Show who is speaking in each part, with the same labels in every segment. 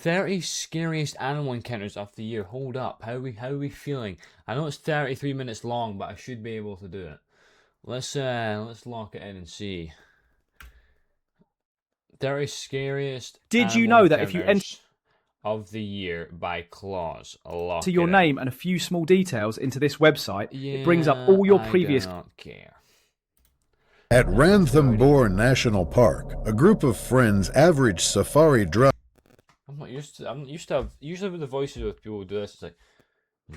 Speaker 1: 30 scariest animal encounters of the year. Hold up. How are we feeling? I know it's 33 minutes long, but I should be able to do it. Let's lock it in and see. 30 scariest
Speaker 2: Did you
Speaker 1: animal
Speaker 2: know that if you enter
Speaker 1: encounters of the year by Claws? Lock
Speaker 2: your
Speaker 1: it
Speaker 2: name and a few small details into this website,
Speaker 1: in.
Speaker 2: it brings up all your previous...
Speaker 1: I do not care.
Speaker 3: At Ranthambore National Park, a group of friends average safari drive.
Speaker 1: I'm used to have, usually with the voices of people who do this, it's like,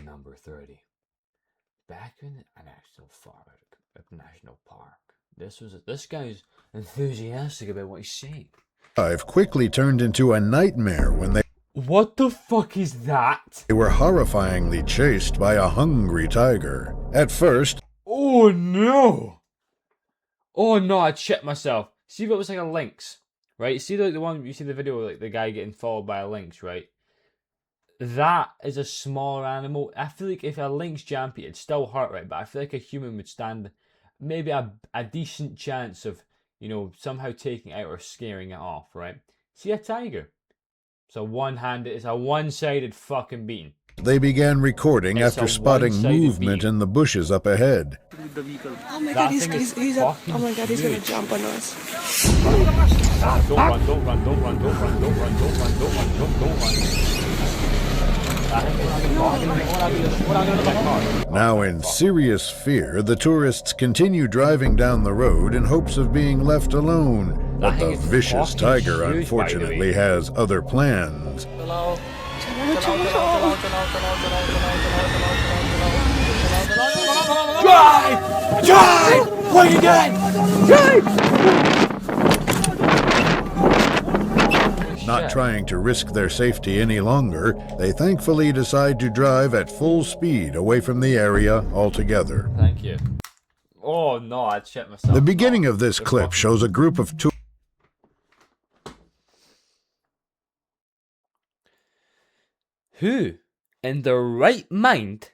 Speaker 1: number 30. Back in a national park. This guy's enthusiastic about what he's saying.
Speaker 3: Drive quickly turned into a nightmare when they
Speaker 1: What the fuck is that?
Speaker 3: were horrifyingly chased by a hungry tiger. At first,
Speaker 1: Oh no! Oh no, I'd shit myself. See if it was like a lynx, right? See the one, you see the video of like the guy getting followed by a lynx, right? That is a smaller animal. I feel like if a lynx jumped you, it'd still hurt, right? But I feel like a human would stand maybe a decent chance of, you know, somehow taking it out or scaring it off, right? See a tiger. It's a one-sided fucking beating.
Speaker 3: they began recording
Speaker 1: It's
Speaker 3: after
Speaker 1: a
Speaker 3: spotting
Speaker 1: one-sided
Speaker 3: movement
Speaker 1: beam.
Speaker 3: in the bushes up ahead.
Speaker 4: Oh my
Speaker 1: That
Speaker 4: god,
Speaker 1: thing is fucking
Speaker 4: oh my god, he's gonna
Speaker 1: huge.
Speaker 4: jump on us.
Speaker 1: Don't run, don't run, don't run, don't run, don't run, don't run, don't run, don't run.
Speaker 3: Now in serious fear, the tourists continue driving down the road in hopes of being left alone. But
Speaker 1: That
Speaker 3: the
Speaker 1: thing is
Speaker 3: vicious
Speaker 1: fucking
Speaker 3: tiger
Speaker 1: huge, by the
Speaker 3: unfortunately
Speaker 1: way.
Speaker 3: has other plans.
Speaker 1: Drive! Drive! What are you doing?
Speaker 3: Not trying to risk their safety any longer, they thankfully decide to drive at full speed away from the area altogether.
Speaker 1: Thank you. Oh no, I'd shit myself.
Speaker 3: The beginning of this
Speaker 1: They're
Speaker 3: clip
Speaker 1: fucking-
Speaker 3: shows a group of tourists.
Speaker 1: Who, in their right mind,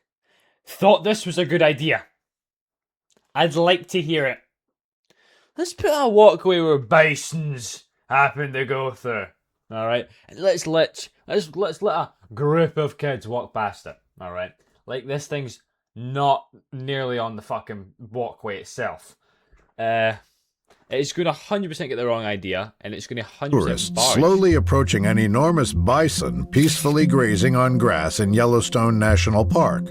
Speaker 1: thought this was a good idea? I'd like to hear it. Let's put a walkway where bisons happen to go through. Alright? Let's let a group of kids walk past it. Alright? Like this thing's not nearly on the fucking walkway itself. It's going to 100% get the wrong idea, and it's going to 100%
Speaker 3: Tourists
Speaker 1: barge.
Speaker 3: slowly approaching an enormous bison peacefully grazing on grass in Yellowstone National Park.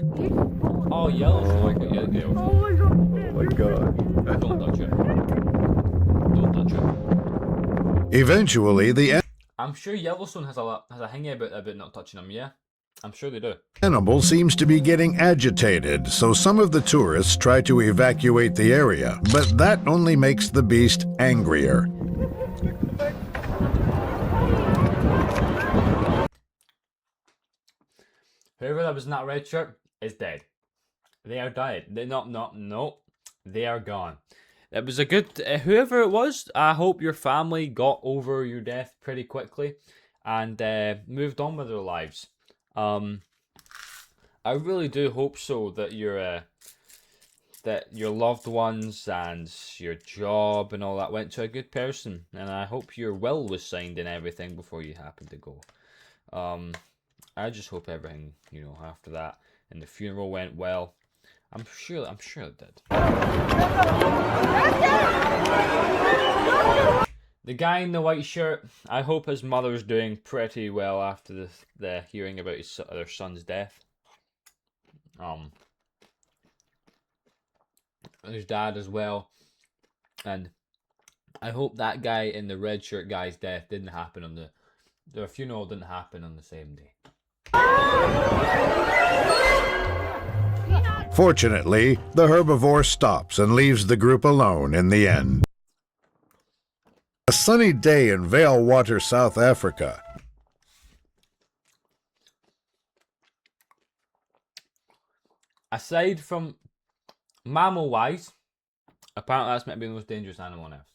Speaker 1: Oh, Yellowstone. Yeah. Oh my god. Don't touch it. Don't touch it.
Speaker 3: Eventually, the
Speaker 1: I'm sure Yellowstone has a thing about not touching them, yeah? I'm sure they do.
Speaker 3: animal seems to be getting agitated, so some of the tourists try to evacuate the area, but that only makes the beast angrier.
Speaker 1: Whoever that was in that red shirt is dead. They are dead. No. They are gone. It was a good... whoever it was, I hope your family got over your death pretty quickly and moved on with their lives. I really do hope so that your loved ones and your job and all that went to a good person, and I hope your will was signed and everything before you happened to go. I just hope everything, you know, after that and the funeral went well. I'm sure it did. The guy in the white shirt, I hope his mother's doing pretty well after the hearing about their son's death. His dad as well, and I hope that guy in the red shirt guy's death didn't happen on their funeral didn't happen on the same day.
Speaker 3: Fortunately, the herbivore stops and leaves the group alone in the end. A sunny day in Vale Water, South Africa.
Speaker 1: Aside from mammal-wise, apparently that's meant to be the most dangerous animal on Earth.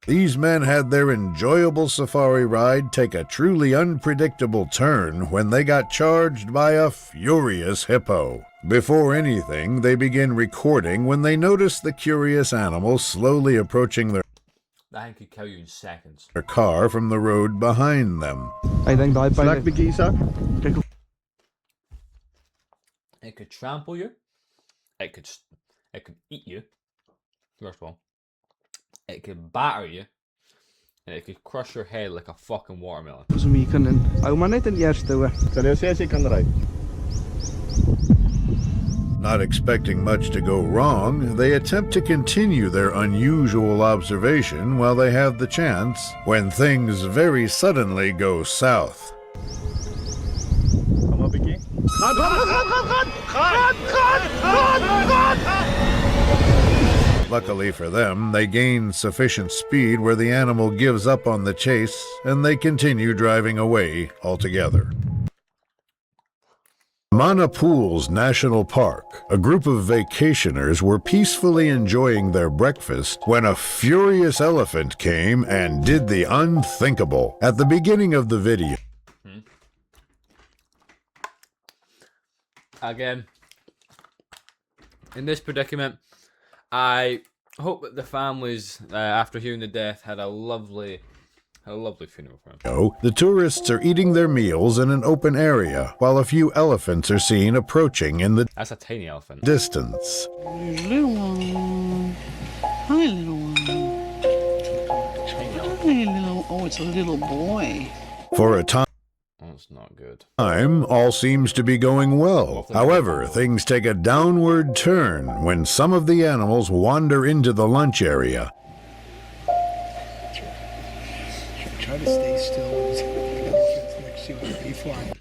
Speaker 3: These men had their enjoyable safari ride take a truly unpredictable turn when they got charged by a furious hippo. Before anything, they begin recording when they notice the curious animal slowly approaching
Speaker 1: That thing could kill you in seconds.
Speaker 3: their car from the road behind them.
Speaker 4: I think that
Speaker 5: Snak McGee, sir.
Speaker 1: It could trample you. It could eat you. First of all, it could batter you, and it could crush your head like a fucking watermelon.
Speaker 4: Som vi kunnen. Hou maar net in die eerste we.
Speaker 5: Kan jy sê as jy kan ry?
Speaker 3: Not expecting much to go wrong, they attempt to continue their unusual observation while they have the chance, when things very suddenly go south.
Speaker 5: Kom maar bietjie.
Speaker 3: Luckily for them, they gain sufficient speed where the animal gives up on the chase and they continue driving away altogether. Mana Pools National Park, a group of vacationers were peacefully enjoying their breakfast when a furious elephant came and did the unthinkable. At the beginning of the video,
Speaker 1: Again, in this predicament, I hope that the families, after hearing the death, had a lovely funeral for him.
Speaker 3: the tourists are eating their meals in an open area, while a few elephants are seen approaching in the
Speaker 1: That's a tiny elephant.
Speaker 3: distance.
Speaker 6: Little one. Hi, little one. Hi, little. Oh, it's a little boy.
Speaker 3: For a time,
Speaker 1: That's not good.
Speaker 3: all seems to be going well. However, things take a downward turn when some of the animals wander into the lunch area.
Speaker 7: Try to stay still when the elephant's next to you. Be flying.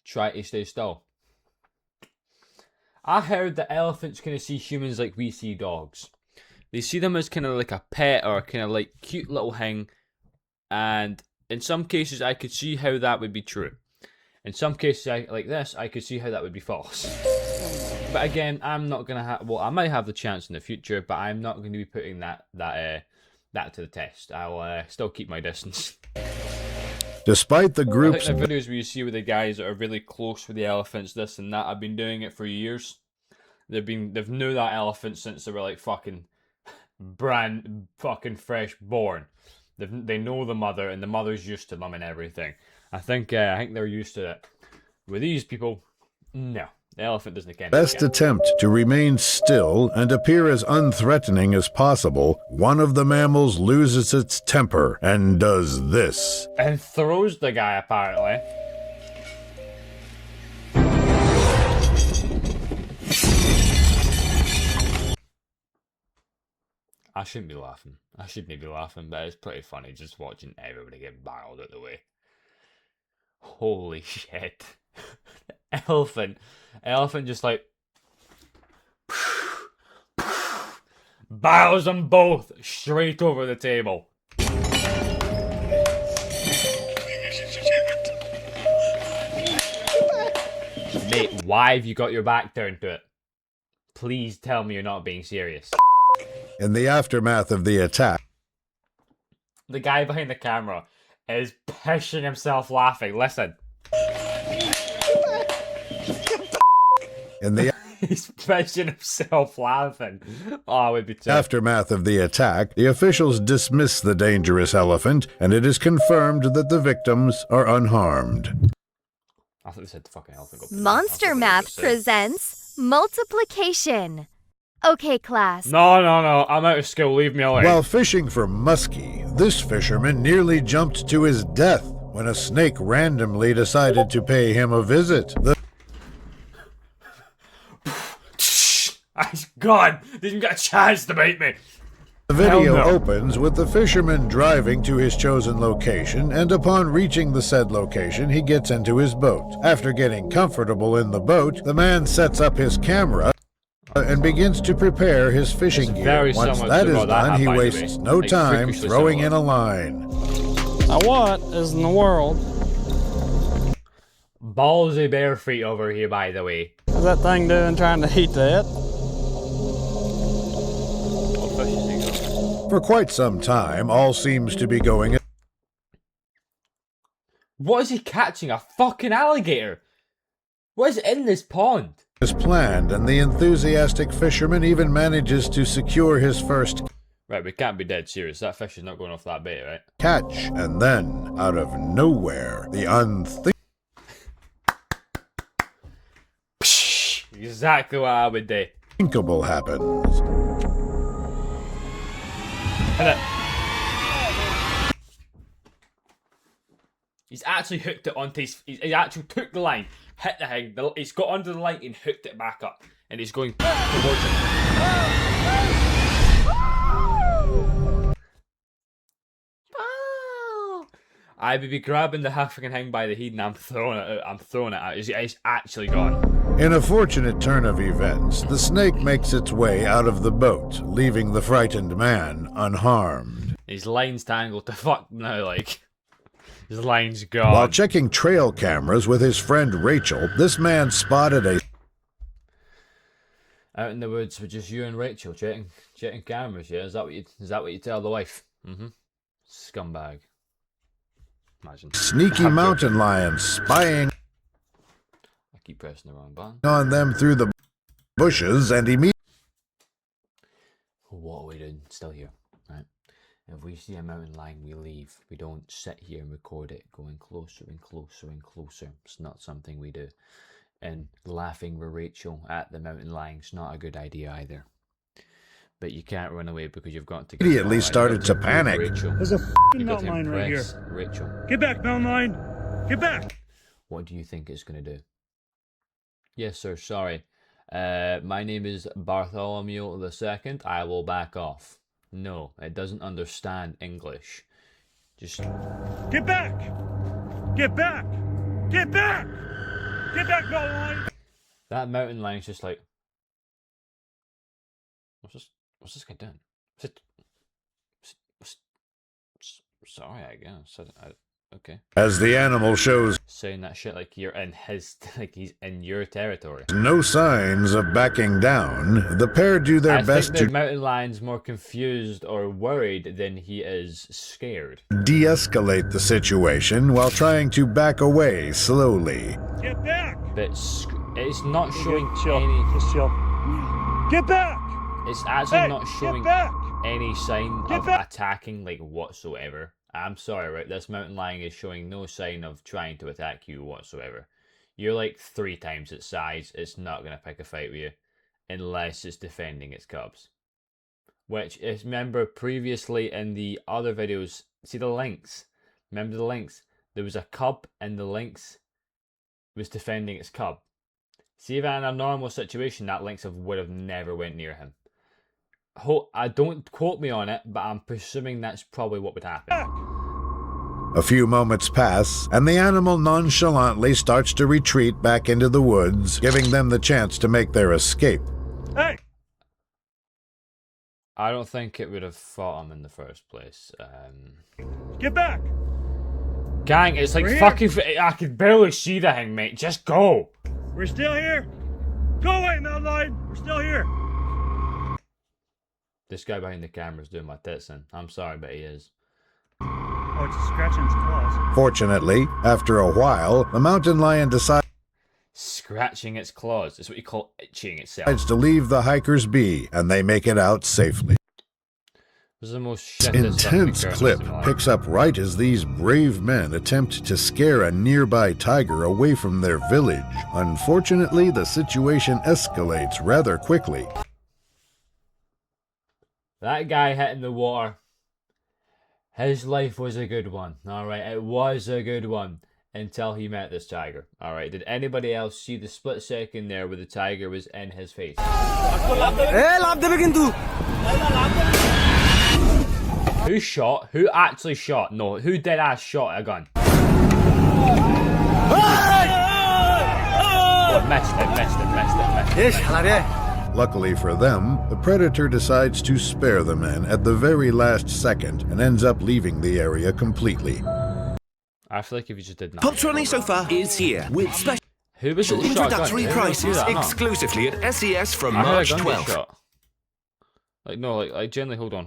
Speaker 1: Try to stay still. I heard that elephants kind of see humans like we see dogs. They see them as kind of like a pet or kind of like cute little thing, and in some cases I could see how that would be true. In some cases like this, I could see how that would be false. But again, I'm not gonna have. Well, I might have the chance in the future, but I'm not going to be putting that to the test. I'll still keep my distance.
Speaker 3: Despite the
Speaker 1: I
Speaker 3: group's
Speaker 1: think the videos where you see with the guys that are really close with the elephants, this and that, I've been doing it for years. They've knew that elephant since they were like fucking brand fucking fresh born. They know the mother, and the mother's used to them and everything. I think they're used to it. With these people, no. The elephant doesn't care.
Speaker 3: best attempt to remain still and appear as unthreatening as possible, one of the mammals loses its temper and does this.
Speaker 1: And throws the guy, apparently. I shouldn't be laughing. I shouldn't be laughing, but it's pretty funny just watching everybody get barreled out the way. Holy shit. Elephant just like barrels them both straight over the table. Mate, why have you got your back turned to it? Please tell me you're not being serious.
Speaker 3: In the aftermath of the attack,
Speaker 1: The guy behind the camera is pissing himself laughing. Listen.
Speaker 3: in the
Speaker 1: He's pissing himself laughing. Oh, I would be too.
Speaker 3: aftermath of the attack, the officials dismiss the dangerous elephant, and it is confirmed that the victims are unharmed.
Speaker 1: I thought they said the fucking elephant.
Speaker 8: Monster Math presents multiplication. Okay, class.
Speaker 1: No. I'm out of school. Leave me alone.
Speaker 3: While fishing for muskie, this fisherman nearly jumped to his death when a snake randomly decided to pay him a visit. The
Speaker 1: He's gone. Didn't even get a chance to bite me.
Speaker 3: video
Speaker 1: Hell no.
Speaker 3: opens with the fisherman driving to his chosen location, and upon reaching the said location, he gets into his boat. After getting comfortable in the boat, the man sets up his camera and begins to prepare his fishing
Speaker 1: It's
Speaker 3: gear.
Speaker 1: very
Speaker 3: Once
Speaker 1: similar
Speaker 3: that
Speaker 1: to
Speaker 3: is
Speaker 1: what I
Speaker 3: done,
Speaker 1: have,
Speaker 3: he
Speaker 1: by the way.
Speaker 3: wastes no
Speaker 1: Like,
Speaker 3: time
Speaker 1: freakishly
Speaker 3: throwing
Speaker 1: similar.
Speaker 3: in a line.
Speaker 9: Now what is in the world
Speaker 1: Ballsy bare feet over here, by the way.
Speaker 9: is that thing doing trying to eat that?
Speaker 1: What fish is he got?
Speaker 3: For quite some time, all seems to be going
Speaker 1: What is he catching? A fucking alligator? What is in this pond?
Speaker 3: as planned, and the enthusiastic fisherman even manages to secure his first
Speaker 1: Right, we can't be dead serious. That fish is not going off that bait, right?
Speaker 3: catch, and then, out of nowhere, the
Speaker 1: Exactly what I would do.
Speaker 3: unthinkable happens.
Speaker 1: He's actually hooked it onto his... He actually took the line, hit the thing, he's got under the line and hooked it back up. And he's going towards it. I would be grabbing the fucking thing by the head and I'm throwing it out. I'm throwing it out. It's actually gone.
Speaker 3: In a fortunate turn of events, the snake makes its way out of the boat, leaving the frightened man unharmed.
Speaker 1: His line's tangled to fuck now, like. His line's gone.
Speaker 3: While checking trail cameras with his friend Rachel, this man spotted a
Speaker 1: Out in the woods with just you and Rachel checking cameras, yeah? Is that what you tell the wife? Mm-hmm. Scumbag. Imagine.
Speaker 3: sneaky mountain lion spying
Speaker 1: I keep pressing the wrong button.
Speaker 3: on them through the bushes, and immediately
Speaker 1: What are we doing? Still here, right? If we see a mountain lion, we leave. We don't sit here and record it, going closer and closer and closer. It's not something we do. And laughing with Rachel at the mountain lion's not a good idea either. But you can't run away because you've got to get
Speaker 3: immediately started to panic.
Speaker 1: Rachel.
Speaker 5: There's a
Speaker 1: You
Speaker 5: f***ing
Speaker 1: got to
Speaker 5: mountain lion right here.
Speaker 1: impress Rachel.
Speaker 5: Get back, mountain lion! Get back!
Speaker 1: What do you think it's going to do? Yes, sir, sorry. My name is Bartholomew II. I will back off. No, it doesn't understand English. Just...
Speaker 5: Get back! Get back! Get back! Get back, mountain lion!
Speaker 1: That mountain lion's just like... What's this guy doing? Sorry, I guess. Okay.
Speaker 3: As the animal shows
Speaker 1: Saying that shit like you're in his... like he's in your territory.
Speaker 3: no signs of backing down, the pair do their
Speaker 1: I
Speaker 3: best
Speaker 1: think the
Speaker 3: to
Speaker 1: mountain lion's more confused or worried than he is scared.
Speaker 3: de-escalate the situation while trying to back away slowly.
Speaker 5: Get back!
Speaker 1: But it's not showing
Speaker 5: chill.
Speaker 1: any...
Speaker 5: Just chill. Get back!
Speaker 1: It's actually
Speaker 5: Hey,
Speaker 1: not
Speaker 5: get
Speaker 1: showing
Speaker 5: back!
Speaker 1: any sign
Speaker 5: Get
Speaker 1: of
Speaker 5: back!
Speaker 1: attacking, like, whatsoever. I'm sorry, right? This mountain lion is showing no sign of trying to attack you whatsoever. You're like 3 times its size. It's not going to pick a fight with you unless it's defending its cubs. Which is, remember previously in the other videos, see the lynx? Remember the lynx? There was a cub and the lynx was defending its cub. See, if in a normal situation, that lynx would have never went near him. I don't quote me on it, but I'm presuming that's probably what would happen.
Speaker 3: A few moments pass, and the animal nonchalantly starts to retreat back into the woods, giving them the chance to make their escape.
Speaker 5: Hey!
Speaker 1: I don't think it would have fought him in the first place.
Speaker 5: Get back!
Speaker 1: Gang, it's like
Speaker 5: We're here.
Speaker 1: fucking... I can barely see the thing, mate. Just go!
Speaker 5: We're still here! Go away, mountain lion! We're still here!
Speaker 1: This guy behind the camera is doing my tits in. I'm sorry, but he is.
Speaker 5: Oh, it's scratching its claws.
Speaker 3: Fortunately, after a while, the mountain lion decides
Speaker 1: Scratching its claws. It's what you call itching itself.
Speaker 3: to leave the hikers be, and they make it out safely.
Speaker 1: This is the most shittest fucking
Speaker 3: Intense
Speaker 1: occurrence
Speaker 3: clip
Speaker 1: in my life.
Speaker 3: picks up right as these brave men attempt to scare a nearby tiger away from their village. Unfortunately, the situation escalates rather quickly.
Speaker 1: That guy hitting the water, his life was a good one. Alright, it was a good one until he met this tiger. Alright, did anybody else see the split second there where the tiger was in his face? Who shot? Who actually shot? No, who dead ass shot a gun? Oh, missed it.
Speaker 3: Luckily for them, the predator decides to spare the men at the very last second and ends up leaving the area completely.
Speaker 1: I feel like if you just did not.
Speaker 10: Poptronic Sofa is here with special
Speaker 1: Who was it that shot a gun?
Speaker 10: introductory
Speaker 1: Who did
Speaker 10: prices
Speaker 1: that? I don't know.
Speaker 10: exclusively at SES from
Speaker 1: I heard
Speaker 10: March
Speaker 1: a gun get
Speaker 10: 12th.
Speaker 1: shot. Like, no, like generally, hold on.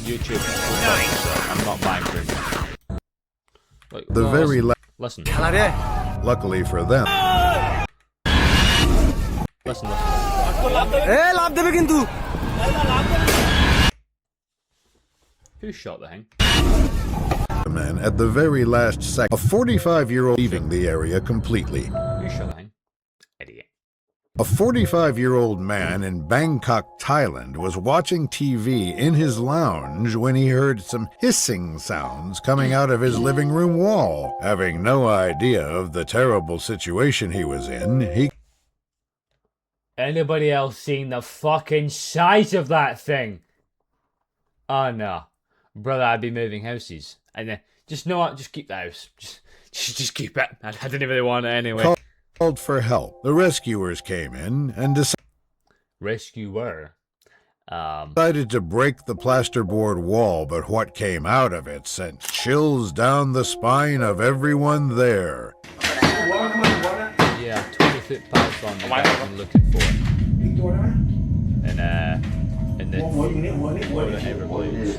Speaker 1: YouTube. I'm not buying food. Like,
Speaker 3: The
Speaker 1: no,
Speaker 3: very
Speaker 1: listen.
Speaker 3: Luckily for them,
Speaker 1: Listen. Who shot the thing?
Speaker 3: Men at the very last second. A 45-year-old leaving the area completely.
Speaker 1: Who shot the thing? Idiot.
Speaker 3: A 45-year-old man in Bangkok, Thailand, was watching TV in his lounge when he heard some hissing sounds coming out of his living room wall. Having no idea of the terrible situation he was in, he
Speaker 1: Anybody else seen the fucking size of that thing? Oh no. Brother, I'd be moving houses. And then, just know what? Just keep the house. Just keep it. I didn't really want it anyway.
Speaker 3: called for help. The rescuers came in and
Speaker 1: Rescuer.
Speaker 3: decided to break the plasterboard wall, but what came out of it sent chills down the spine of everyone there.
Speaker 1: Yeah, 20-foot python the guy's been looking for. In the Lord of Everglades.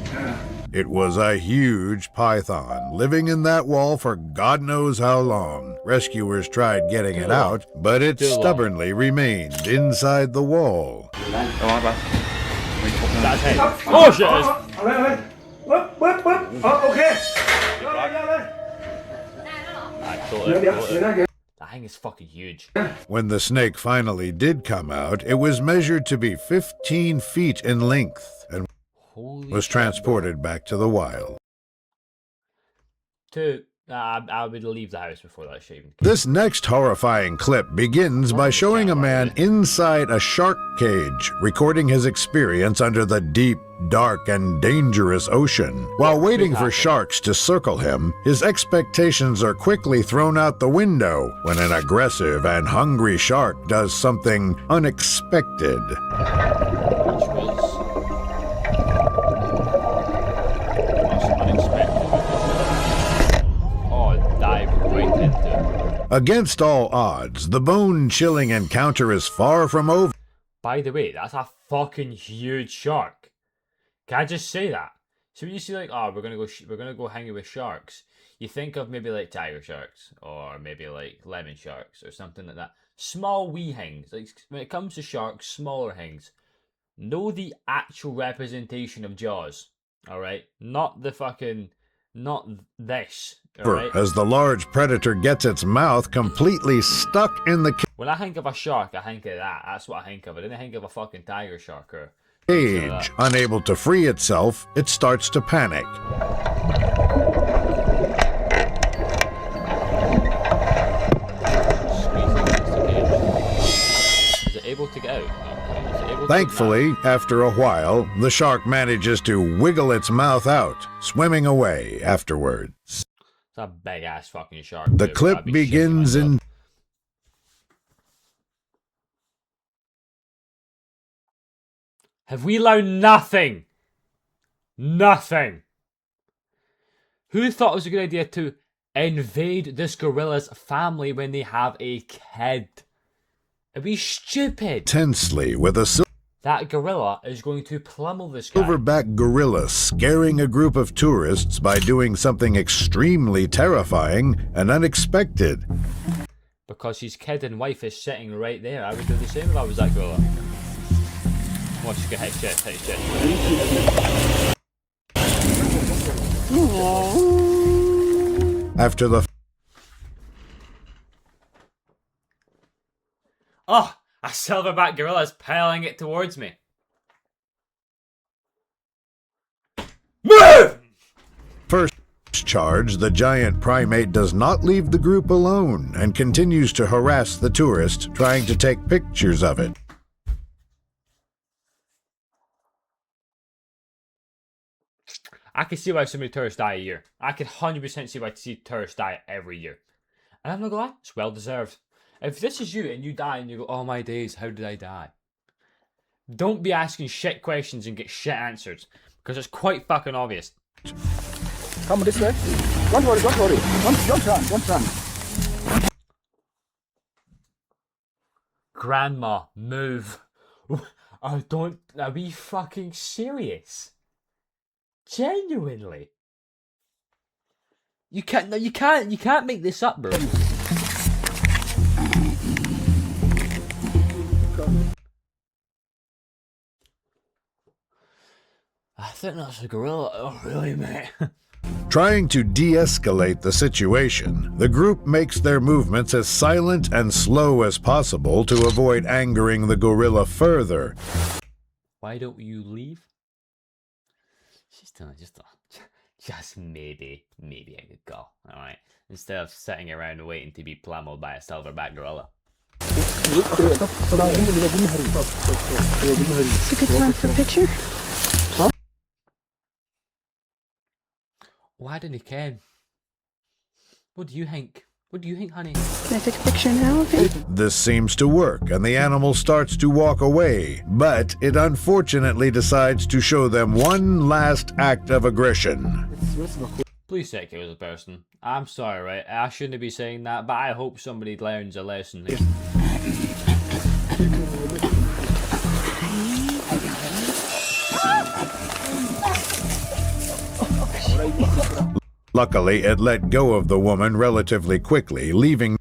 Speaker 3: It was a huge python, living in that wall for God knows how long. Rescuers tried getting it out, but it stubbornly remained inside the wall.
Speaker 1: That's it. Oh shit! I thought that thing is fucking huge.
Speaker 3: When the snake finally did come out, it was measured to be 15 feet in length and was transported back to the wild.
Speaker 1: I would leave the house before that shit even came.
Speaker 3: This next horrifying clip begins by showing a man inside a shark cage, recording his experience under the deep, dark, and dangerous ocean. While waiting for sharks to circle him, his expectations are quickly thrown out the window when an aggressive and hungry shark does something unexpected.
Speaker 1: Which was unexpected. Oh, dive right into it.
Speaker 3: Against all odds, the bone-chilling encounter is far from over.
Speaker 1: By the way, that's a fucking huge shark. Can I just say that? So when you see like, oh, we're gonna go hanging with sharks, you think of maybe like tiger sharks or maybe like lemon sharks or something like that. Small wee things. Like when it comes to sharks, smaller things. Know the actual representation of Jaws. All right, not the fucking, not this. All right?
Speaker 3: As the large predator gets its mouth completely stuck in the
Speaker 1: When I think of a shark, I think of that. That's what I think of. I didn't think of a fucking tiger shark or
Speaker 3: cage. Unable to free itself, it starts to panic.
Speaker 1: Is it able to get out? Okay. Is it able
Speaker 3: Thankfully, after a while, the shark manages to wiggle its mouth out, swimming away afterwards.
Speaker 1: It's a big ass fucking shark.
Speaker 3: The
Speaker 1: dude.
Speaker 3: clip
Speaker 1: I'd be shitting
Speaker 3: begins
Speaker 1: myself.
Speaker 3: in
Speaker 1: Have we learned nothing? Nothing. Who thought it was a good idea to invade this gorilla's family when they have a kid? Are we stupid?
Speaker 3: tensely with a
Speaker 1: That gorilla is going to pummel this guy.
Speaker 3: silverback gorilla scaring a group of tourists by doing something extremely terrifying and unexpected.
Speaker 1: Because his kid and wife is sitting right there. I would do the same if I was that gorilla. Watch, just get hit shit.
Speaker 3: After the
Speaker 1: Oh, a silverback gorilla is piling it towards me. Move!
Speaker 3: first charge, the giant primate does not leave the group alone and continues to harass the tourist, trying to take pictures of it.
Speaker 1: I can see why so many tourists die a year. I can 100% see why tourists die every year. And I'm not gonna lie, it's well deserved. If this is you and you die and you go, oh my days, how did I die? Don't be asking shit questions and get shit answers. Because it's quite fucking obvious.
Speaker 4: Come this way. Don't worry. Don't run.
Speaker 1: Grandma, move. Are we fucking serious? Genuinely? You can't make this up, bro. I think that's a gorilla. Oh, really, mate?
Speaker 3: Trying to de-escalate the situation, the group makes their movements as silent and slow as possible to avoid angering the gorilla further.
Speaker 1: Why don't you leave? Just maybe I could go. All right, instead of sitting around waiting to be pummeled by a silverback gorilla.
Speaker 6: It's a good time for a picture.
Speaker 1: Why didn't he Ken? What do you think? What do you think, honey?
Speaker 6: Can I take a picture now of him?
Speaker 3: This seems to work, and the animal starts to walk away, but it unfortunately decides to show them one last act of aggression.
Speaker 1: Please say it was a person. I'm sorry, right? I shouldn't be saying that, but I hope somebody learns a lesson here.
Speaker 3: Luckily, it let go of the woman relatively quickly, leaving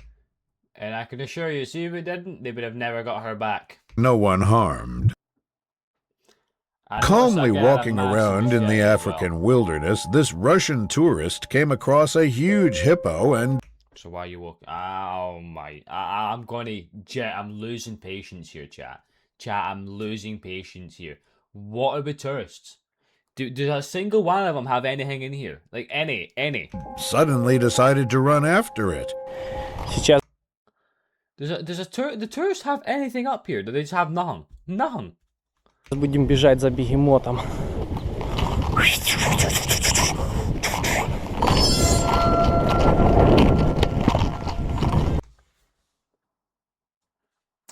Speaker 1: And I can assure you, see if it didn't, they would have never got her back.
Speaker 3: no one harmed.
Speaker 1: And
Speaker 3: Calmly
Speaker 1: once again,
Speaker 3: walking
Speaker 1: a massive
Speaker 3: around in the
Speaker 1: mistake as
Speaker 3: African
Speaker 1: well.
Speaker 3: wilderness, this Russian tourist came across a huge hippo and
Speaker 1: So why you walk? Oh my! I'm gonna jet. I'm losing patience here, chat. Chat, I'm losing patience here. What about tourists? Does a single one of them have anything in here? Like any?
Speaker 3: suddenly decided to run after it.
Speaker 1: The tourists have anything up here? Do they just have nothing? Nothing.
Speaker 9: Будем бежать за бегемотом.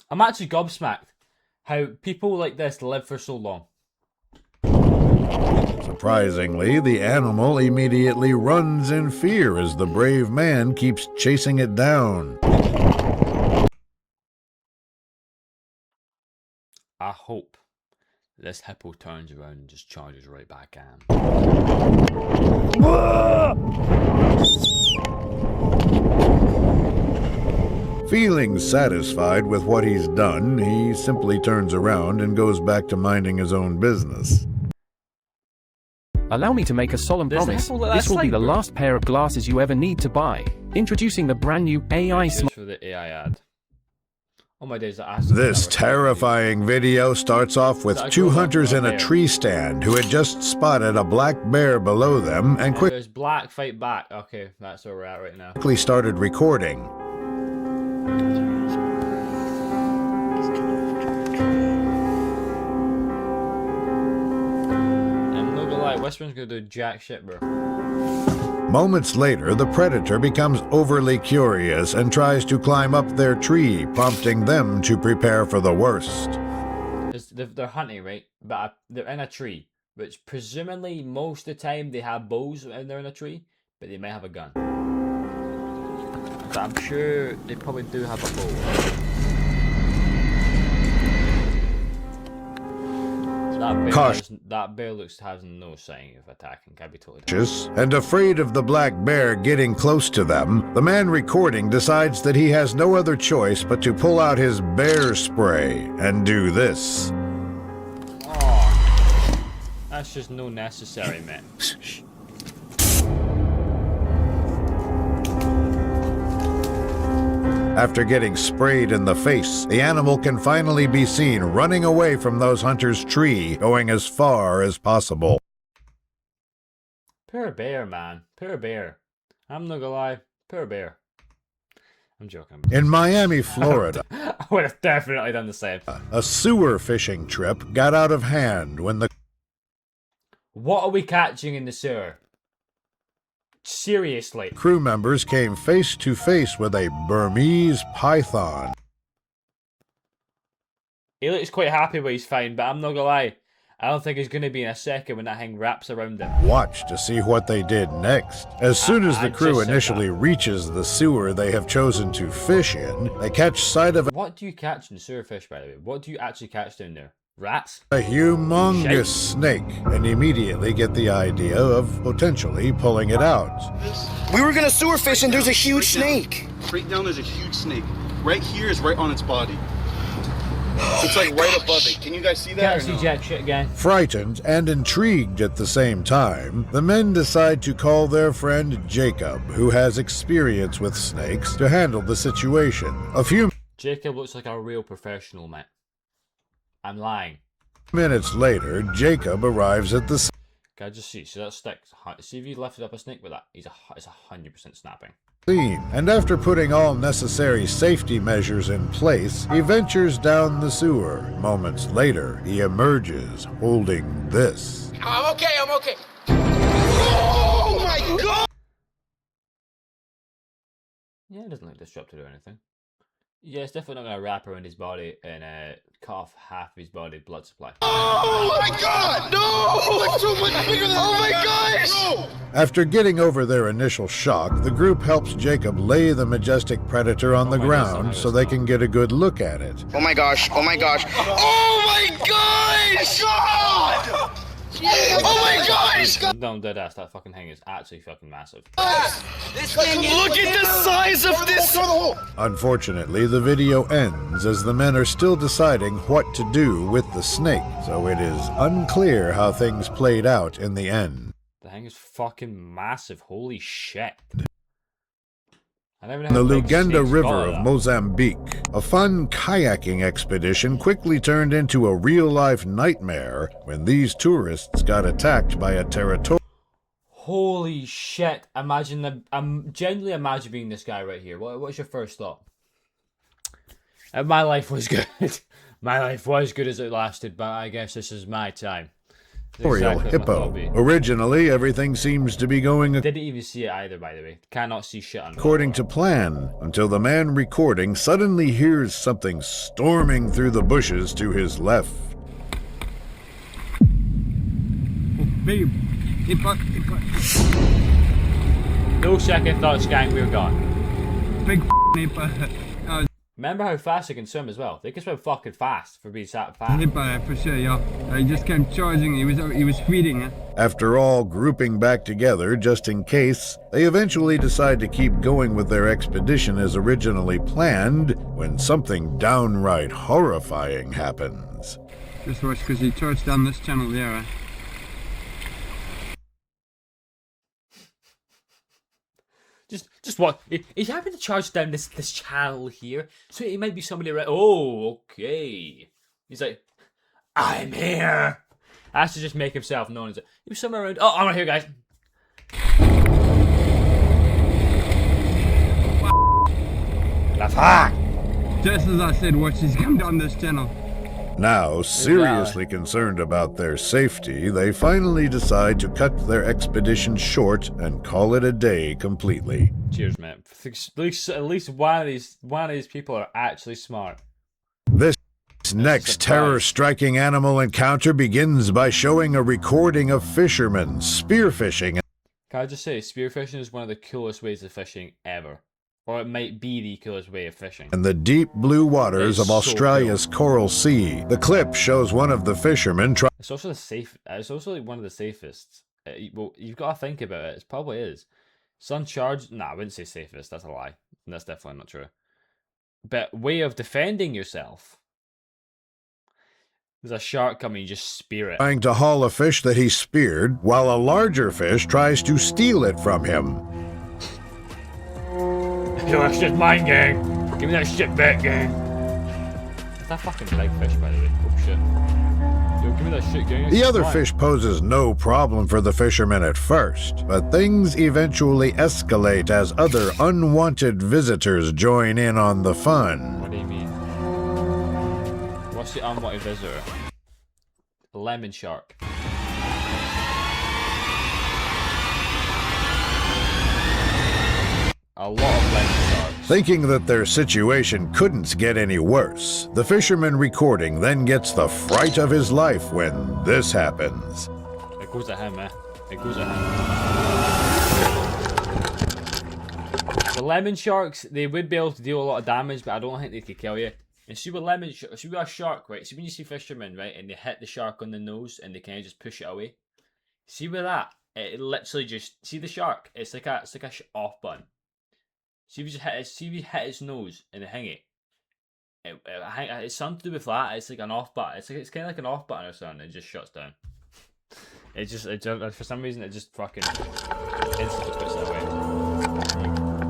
Speaker 1: I'm actually gobsmacked how people like this live for so long.
Speaker 3: Surprisingly, the animal immediately runs in fear as the brave man keeps chasing it down.
Speaker 1: I hope this hippo turns around and just charges right back at him.
Speaker 3: Feeling satisfied with what he's done, he simply turns around and goes back to minding his own business.
Speaker 11: Allow me to make a solemn
Speaker 1: There's
Speaker 11: promise.
Speaker 1: the hippo that
Speaker 11: This will be the
Speaker 1: sniper.
Speaker 11: last pair of glasses you ever need to buy. Introducing the brand new AI
Speaker 1: Just for the AI ad. Oh my days, that has to be
Speaker 3: This
Speaker 1: another
Speaker 3: terrifying video starts off with
Speaker 1: That
Speaker 3: two
Speaker 1: goes up
Speaker 3: hunters
Speaker 1: to
Speaker 3: in
Speaker 1: a
Speaker 3: a
Speaker 1: bear.
Speaker 3: tree stand who had just spotted a black bear below them and
Speaker 1: There's black fight back. Okay, that's where we're at right now.
Speaker 3: quickly started recording.
Speaker 1: I'm not gonna lie, Westman's gonna do jack shit, bro.
Speaker 3: Moments later, the predator becomes overly curious and tries to climb up their tree, prompting them to prepare for the worst.
Speaker 1: They're hunting, right? But they're in a tree, which presumably most of the time they have bows when they're in a tree, but they might have a gun. But I'm sure they probably do have a bow. That bear has no sign of attacking. Can be totally different.
Speaker 3: And afraid of the black bear getting close to them, the man recording decides that he has no other choice but to pull out his bear spray and do this.
Speaker 1: Oh, that's just no necessary, man.
Speaker 3: After getting sprayed in the face, the animal can finally be seen running away from those hunters' tree, going as far as possible.
Speaker 1: Poor bear, man. Poor bear. I'm not gonna lie. Poor bear. I'm joking.
Speaker 3: In Miami, Florida,
Speaker 1: I would have definitely done the same.
Speaker 3: a sewer fishing trip got out of hand when the
Speaker 1: What are we catching in the sewer? Seriously.
Speaker 3: crew members came face to face with a Burmese python.
Speaker 1: He looks quite happy when he's fine, but I'm not gonna lie. I don't think he's gonna be in a second when that thing wraps around him.
Speaker 3: Watch to see what they did next. As soon as the
Speaker 1: I
Speaker 3: crew
Speaker 1: just said
Speaker 3: initially reaches the sewer they have chosen to fish in, they catch sight of
Speaker 1: What do you catch in sewer fish, by the way? What do you actually catch down there? Rats?
Speaker 3: a humongous
Speaker 1: Shite.
Speaker 3: snake and immediately get the idea of potentially pulling it out.
Speaker 7: We were gonna sewer fish and there's a huge snake.
Speaker 12: Straight down, there's a huge snake. Right here is right on its body.
Speaker 4: It's like right above it. Can you guys see that?
Speaker 1: Can't
Speaker 4: or
Speaker 1: see
Speaker 4: no?
Speaker 1: jack shit again.
Speaker 3: Frightened and intrigued at the same time, the men decide to call their friend Jacob, who has experience with snakes, to handle the situation. A few
Speaker 1: Jacob looks like a real professional, mate. I'm lying.
Speaker 3: minutes later, Jacob arrives at the
Speaker 1: Can I just see? See that stick? See if you lifted up a snake with that? It's 100% snapping.
Speaker 3: scene, and after putting all necessary safety measures in place, he ventures down the sewer. Moments later, he emerges holding this.
Speaker 10: I'm okay, I'm okay. Oh my god!
Speaker 1: Yeah, it doesn't look disrupted or anything. Yeah, it's definitely not going to wrap around his body and cut off half of his body blood supply.
Speaker 10: Oh my god! No! It's too much bigger than oh my gosh! No!
Speaker 3: After getting over their initial shock, the group helps Jacob lay the majestic predator on the ground so they can get a good look at it.
Speaker 10: Oh my gosh, oh my gosh. Oh my gosh! God! Oh my gosh!
Speaker 1: No, dead ass, that fucking thing is actually fucking massive.
Speaker 10: This thing is look at the size of this!
Speaker 3: Unfortunately, the video ends as the men are still deciding what to do with the snake, so it is unclear how things played out in the end.
Speaker 1: The thing is fucking massive, holy shit. I never know
Speaker 3: The
Speaker 1: how big
Speaker 3: Lugenda
Speaker 1: snakes
Speaker 3: River
Speaker 1: got
Speaker 3: of
Speaker 1: that.
Speaker 3: Mozambique, a fun kayaking expedition quickly turned into a real-life nightmare when these tourists got attacked by a territorial
Speaker 1: Holy shit. Imagine I'm genuinely imagine being this guy right here. What's your first thought? My life was good. My life was good as it lasted, but I guess this is my time. This is exactly what my thought would be.
Speaker 3: hippo. Originally, everything seems to be going
Speaker 1: Didn't even see it either, by the way. Cannot see shit on
Speaker 3: according to plan, until the man recording suddenly hears something storming through the bushes to his left.
Speaker 4: Babe,
Speaker 1: No second thoughts, gang, we're gone.
Speaker 4: big
Speaker 1: Remember how fast they can swim as well? They can swim fucking fast for being that fast.
Speaker 4: for sure, yeah. I just kept charging. He was feeding.
Speaker 3: After all grouping back together just in case, they eventually decide to keep going with their expedition as originally planned when something downright horrifying happens.
Speaker 4: Just watch, because he charged down this channel there.
Speaker 1: Just what? He's having to charge down this channel here, so it might be somebody right. Oh, okay. He's like, I'm here. Has to just make himself known. He's like, he was somewhere around. Oh, I'm right here, guys. The fuck?
Speaker 4: Just as I said, watch, he's come down this channel.
Speaker 3: Now, seriously concerned about their safety, they finally decide to cut their expedition short and call it a day completely.
Speaker 1: Cheers, mate. At least one of these people are actually smart.
Speaker 3: This next terror-striking animal encounter begins by showing a recording of fishermen spearfishing.
Speaker 1: Can I just say, spearfishing is one of the coolest ways of fishing ever. Or it might be the coolest way of fishing.
Speaker 3: In the deep blue waters
Speaker 1: It's
Speaker 3: of
Speaker 1: so
Speaker 3: Australia's Coral Sea, the clip shows one of the fishermen trying
Speaker 1: It's also It's also like one of the safest. Well, you've got to think about it. It probably is. Some charge. Nah, I wouldn't say safest. That's a lie. That's definitely not true. But way of defending yourself. There's a shark coming. You just spear it.
Speaker 3: to haul a fish that he speared, while a larger fish tries to steal it from him.
Speaker 1: Yo, that shit's mine, gang. Give me that shit back, gang. Is that fucking big fish, by the way? Oh shit. Yo, give me that shit, gang.
Speaker 3: The
Speaker 1: It's
Speaker 3: other
Speaker 1: mine.
Speaker 3: fish poses no problem for the fishermen at first, but things eventually escalate as other unwanted visitors join in on the fun.
Speaker 1: What do you mean? What's the unwanted visitor? A lemon shark. A lot of lemon sharks.
Speaker 3: Thinking that their situation couldn't get any worse, the fisherman recording then gets the fright of his life when this happens.
Speaker 1: It goes at him, eh? It goes at him. The lemon sharks, they would be able to deal a lot of damage, but I don't think they could kill you. And see with see with a shark, right? See when you see fishermen, right, and they hit the shark on the nose and they kind of just push it away. See with that, it literally just see the shark. It's like a off button. See if you just hit its nose and hang it. It's something to do with that. It's like an off button. It's kind of like an off button or something. It just shuts down. It for some reason it just fucking instantly puts it away.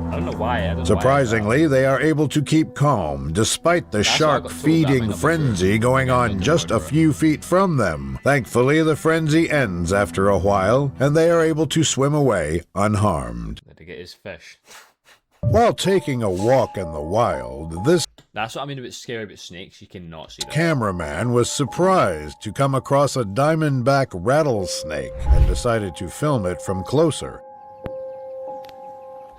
Speaker 1: I don't know why. I don't know
Speaker 3: Surprisingly, they are able to keep calm despite the
Speaker 1: That's why I
Speaker 3: shark
Speaker 1: got told that
Speaker 3: feeding
Speaker 1: might not be
Speaker 3: frenzy
Speaker 1: true.
Speaker 3: going
Speaker 1: Yeah,
Speaker 3: on
Speaker 1: maybe
Speaker 3: just a
Speaker 1: not,
Speaker 3: few feet from them. Thankfully, the frenzy ends after a while, and they are able to swim away unharmed.
Speaker 1: to get his fish.
Speaker 3: While taking a walk in the wild, this
Speaker 1: That's what I mean about scary about snakes. You cannot see that.
Speaker 3: cameraman was surprised to come across a diamondback rattlesnake and decided to film it from closer.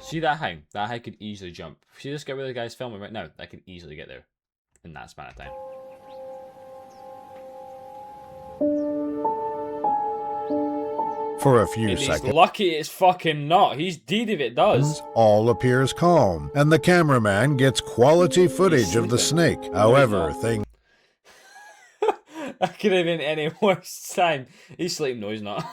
Speaker 1: See that hang? That hang could easily jump. See this guy where the guy's filming right now? That can easily get there in that span of time.
Speaker 3: For a few
Speaker 1: And he's
Speaker 3: seconds,
Speaker 1: lucky it's fucking not. He's deed if it does.
Speaker 3: all appears calm, and the cameraman gets quality footage of the snake. However, things
Speaker 1: That could have been any worse time. He's sleeping. No, he's not.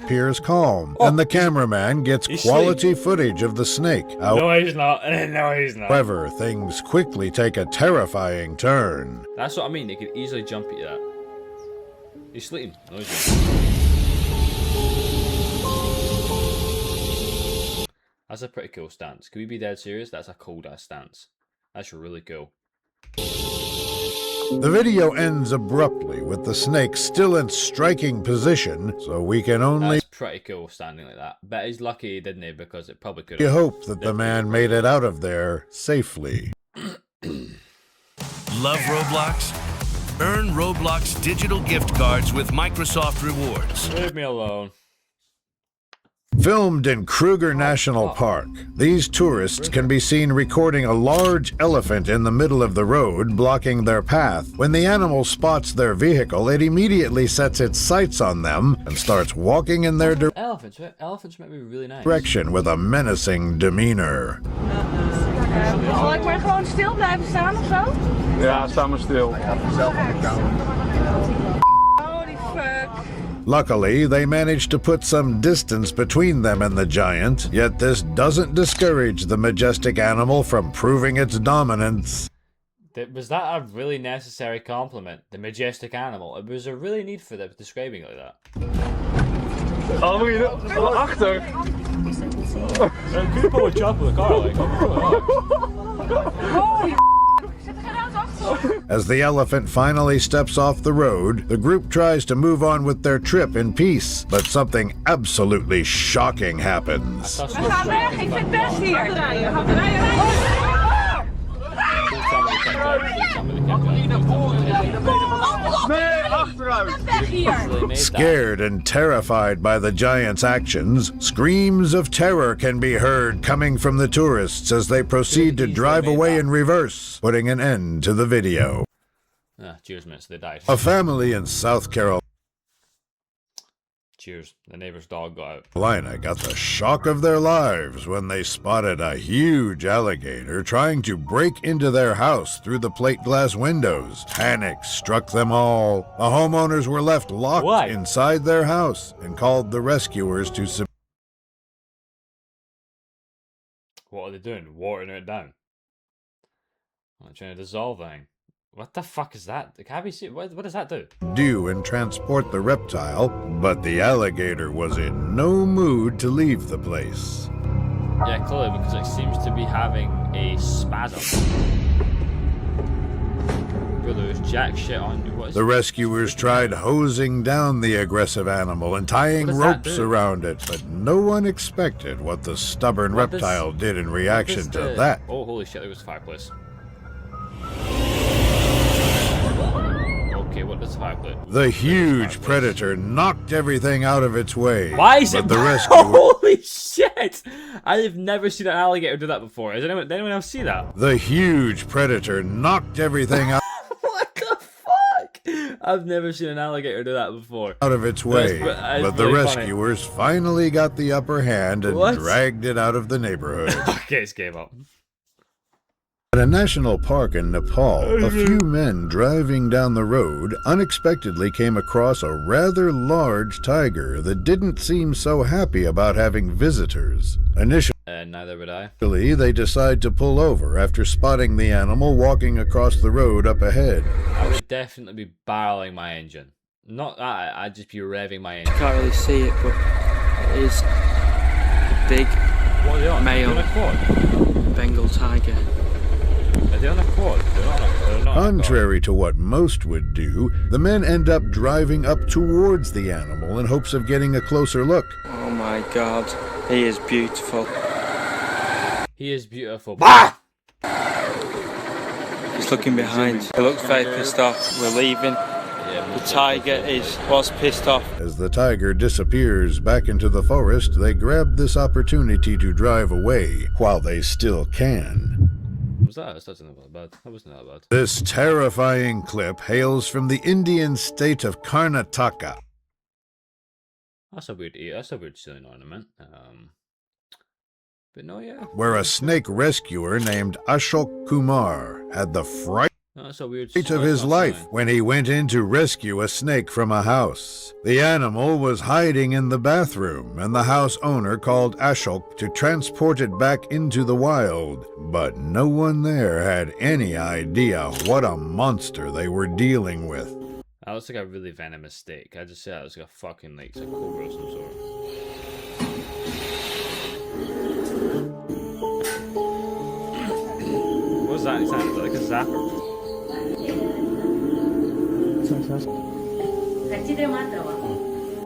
Speaker 3: appears calm, and the cameraman gets
Speaker 1: He's
Speaker 3: quality footage of the snake.
Speaker 1: No, he's not. No, he's not.
Speaker 3: However, things quickly take a terrifying turn.
Speaker 1: That's what I mean. They could easily jump at that. He's sleeping. No, he's not. That's a pretty cool stance. Can we be dead serious? That's a cool ass stance. That's really cool.
Speaker 3: The video ends abruptly with the snake still in striking position, so we can only
Speaker 1: That's pretty cool standing like that. Bet he's lucky, didn't he? Because it probably could
Speaker 3: hope that the man made it out of there safely.
Speaker 10: Love Roblox? Earn Roblox digital gift cards with Microsoft Rewards.
Speaker 1: Leave me alone.
Speaker 3: Filmed in Kruger National Park, these tourists can be seen recording a large elephant in the middle of the road, blocking their path. When the animal spots their vehicle, it immediately sets its sights on them and starts walking in their
Speaker 1: Elephants might be really nice.
Speaker 3: direction with a menacing demeanor.
Speaker 6: Zal ik maar gewoon stil blijven staan of zo?
Speaker 4: Ja, sta maar stil.
Speaker 6: Holy fuck.
Speaker 3: Luckily, they managed to put some distance between them and the giant, yet this doesn't discourage the majestic animal from proving its dominance.
Speaker 1: Was that a really necessary compliment? The majestic animal. It was a really need for them describing it like that.
Speaker 4: Oh, moet je er achter?
Speaker 1: Kun je gewoon jump with the car like?
Speaker 6: Holy zit er geen auto achter?
Speaker 3: As the elephant finally steps off the road, the group tries to move on with their trip in peace, but something absolutely shocking happens.
Speaker 6: We gaan weg, ik vind het best hier. We gaan
Speaker 4: Nee, achteruit!
Speaker 6: weg hier.
Speaker 3: Scared and terrified by the giant's actions, screams of terror can be heard coming from the tourists as they proceed to drive away in reverse, putting an end to the video.
Speaker 1: Ah, cheers, mates. They died.
Speaker 3: A family in South
Speaker 1: Cheers. The neighbor's dog got out.
Speaker 3: Carolina got the shock of their lives when they spotted a huge alligator trying to break into their house through the plate glass windows. Panic struck them all. The homeowners were left locked inside their house and called the rescuers to
Speaker 1: What are they doing? Watering it down? I'm trying to dissolve the thing. What the fuck is that? Can we see? What does that do?
Speaker 3: subdue and transport the reptile, but the alligator was in no mood to leave the place.
Speaker 1: Yeah, clearly, because it seems to be having a spasm. Bro, there's jack shit on. What is
Speaker 3: The rescuers tried hosing down the aggressive animal and tying
Speaker 1: What does that
Speaker 3: ropes
Speaker 1: do?
Speaker 3: around it, but no one expected what the stubborn
Speaker 1: What does-
Speaker 3: reptile did in
Speaker 1: what
Speaker 3: reaction
Speaker 1: does
Speaker 3: to
Speaker 1: the-
Speaker 3: that.
Speaker 1: Oh, holy shit, there was a fireplace. Okay, what does the fireplace?
Speaker 3: The huge predator knocked everything out of its way.
Speaker 1: Why is
Speaker 3: but
Speaker 1: it?
Speaker 3: the rescue?
Speaker 1: Holy shit! I have never seen an alligator do that before. Did anyone else see that?
Speaker 3: The huge predator knocked everything out
Speaker 1: What the fuck? I've never seen an alligator do that before.
Speaker 3: of its way,
Speaker 1: That's
Speaker 3: but the
Speaker 1: really funny.
Speaker 3: rescuers finally got the upper hand and
Speaker 1: What?
Speaker 3: dragged it out of the neighborhood.
Speaker 1: Okay, it's gave up.
Speaker 3: At a national park in Nepal, a few men driving down the road unexpectedly came across a rather large tiger that didn't seem so happy about having visitors. Initially,
Speaker 1: Neither would I.
Speaker 3: Eventually, they decide to pull over after spotting the animal walking across the road up ahead.
Speaker 1: I would definitely be barreling my engine. Not that, I'd just be revving my engine.
Speaker 9: Can't really see it, but it is a big
Speaker 1: What are they on?
Speaker 9: male
Speaker 1: Are they on a quad?
Speaker 9: Bengal tiger.
Speaker 1: Are they on a quad? They're not on a quad.
Speaker 3: Contrary to what most would do, the men end up driving up towards the animal in hopes of getting a closer look.
Speaker 9: Oh my god, he is beautiful.
Speaker 1: He is beautiful. Bah!
Speaker 9: He's looking behind. He looks very pissed off. We're leaving. The tiger was pissed off.
Speaker 3: As the tiger disappears back into the forest, they grab this opportunity to drive away while they still can.
Speaker 1: What was that? That's not that bad. That wasn't that bad.
Speaker 3: This terrifying clip hails from the Indian state of Karnataka.
Speaker 1: That's a weird ceiling ornament. But no, yeah.
Speaker 3: Where a snake rescuer named Ashok Kumar had the fright
Speaker 1: No, that's a weird
Speaker 3: of his life when he went in to rescue a snake from a house. The animal was hiding in the bathroom, and the house owner called Ashok to transport it back into the wild. But no one there had any idea what a monster they were dealing with.
Speaker 1: That looks like a really venomous snake. I just say that looks like a fucking like it's a cobra of some sort. What was that? Is that like a zapper?